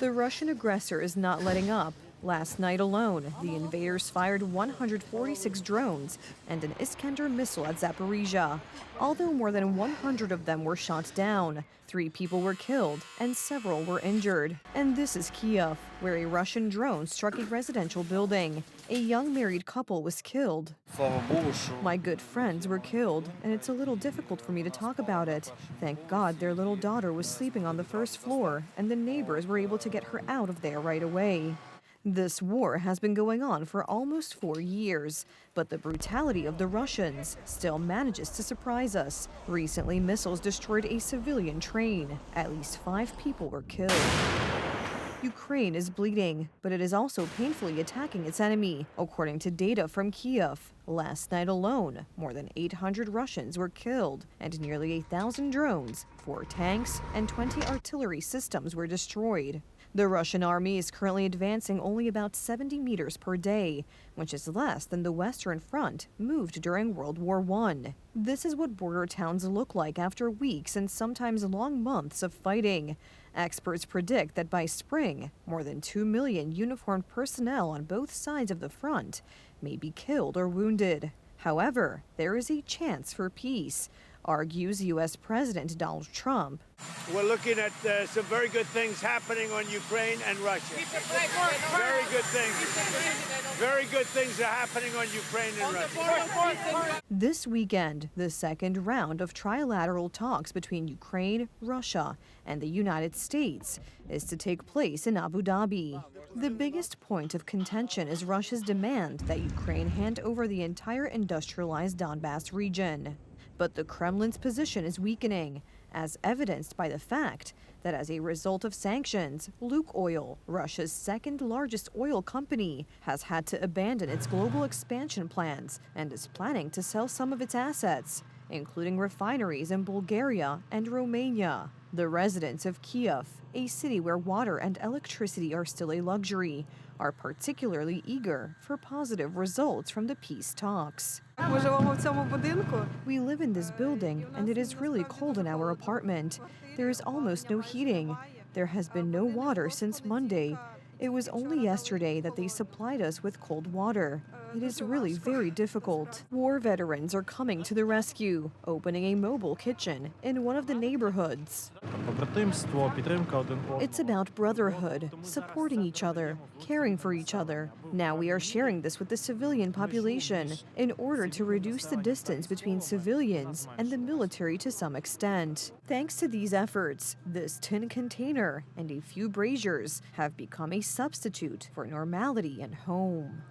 The Russian aggressor is not letting up. Last night alone, the invaders fired 146 drones and an Iskander missile at Zaporizhia. Although more than 100 of them were shot down, 3 people were killed and several were injured. And this is Kiev, where a Russian drone struck a residential building. A young married couple was killed. My good friends were killed, and it's a little difficult for me to talk about it. Thank God their little daughter was sleeping on the first floor, and the neighbors were able to get her out of there right away. This war has been going on for almost 4 years, but the brutality of the Russians still manages to surprise us. Recently, missiles destroyed a civilian train. At least 5 people were killed. Ukraine is bleeding, but it is also painfully attacking its enemy, according to data from Kiev. Last night alone, more than 800 Russians were killed, and nearly 1,000 drones, 4 tanks, and 20 artillery systems were destroyed. The Russian army is currently advancing only about 70 meters per day, which is less than the Western Front moved during World War I. This is what border towns look like after weeks and sometimes long months of fighting. Experts predict that by spring, more than 2 million uniformed personnel on both sides of the front may be killed or wounded. However, there is a chance for peace, argues U.S. President Donald Trump. We're looking at some very good things happening on Ukraine and Russia. Very good things. Very good things are happening on Ukraine and Russia. This weekend, the second round of trilateral talks between Ukraine, Russia, and the United States is to take place in Abu Dhabi. The biggest point of contention is Russia's demand that Ukraine hand over the entire industrialized Donbass region. But the Kremlin's position is weakening, as evidenced by the fact that as a result of sanctions, Lukoil, Russia's second largest oil company, has had to abandon its global expansion plans and is planning to sell some of its assets, including refineries in Bulgaria and Romania. The residents of Kiev, a city where water and electricity are still a luxury, are particularly eager for positive results from the peace talks. We live in this building, and it is really cold in our apartment. There is almost no heating. There has been no water since Monday. It was only yesterday that they supplied us with cold water. It is really very difficult. War veterans are coming to the rescue, opening a mobile kitchen in one of the neighborhoods. It's about brotherhood, supporting each other, caring for each other. Now we are sharing this with the civilian population in order to reduce the distance between civilians and the military to some extent. Thanks to these efforts, this tin container and a few braziers have become a substitute for normality and home.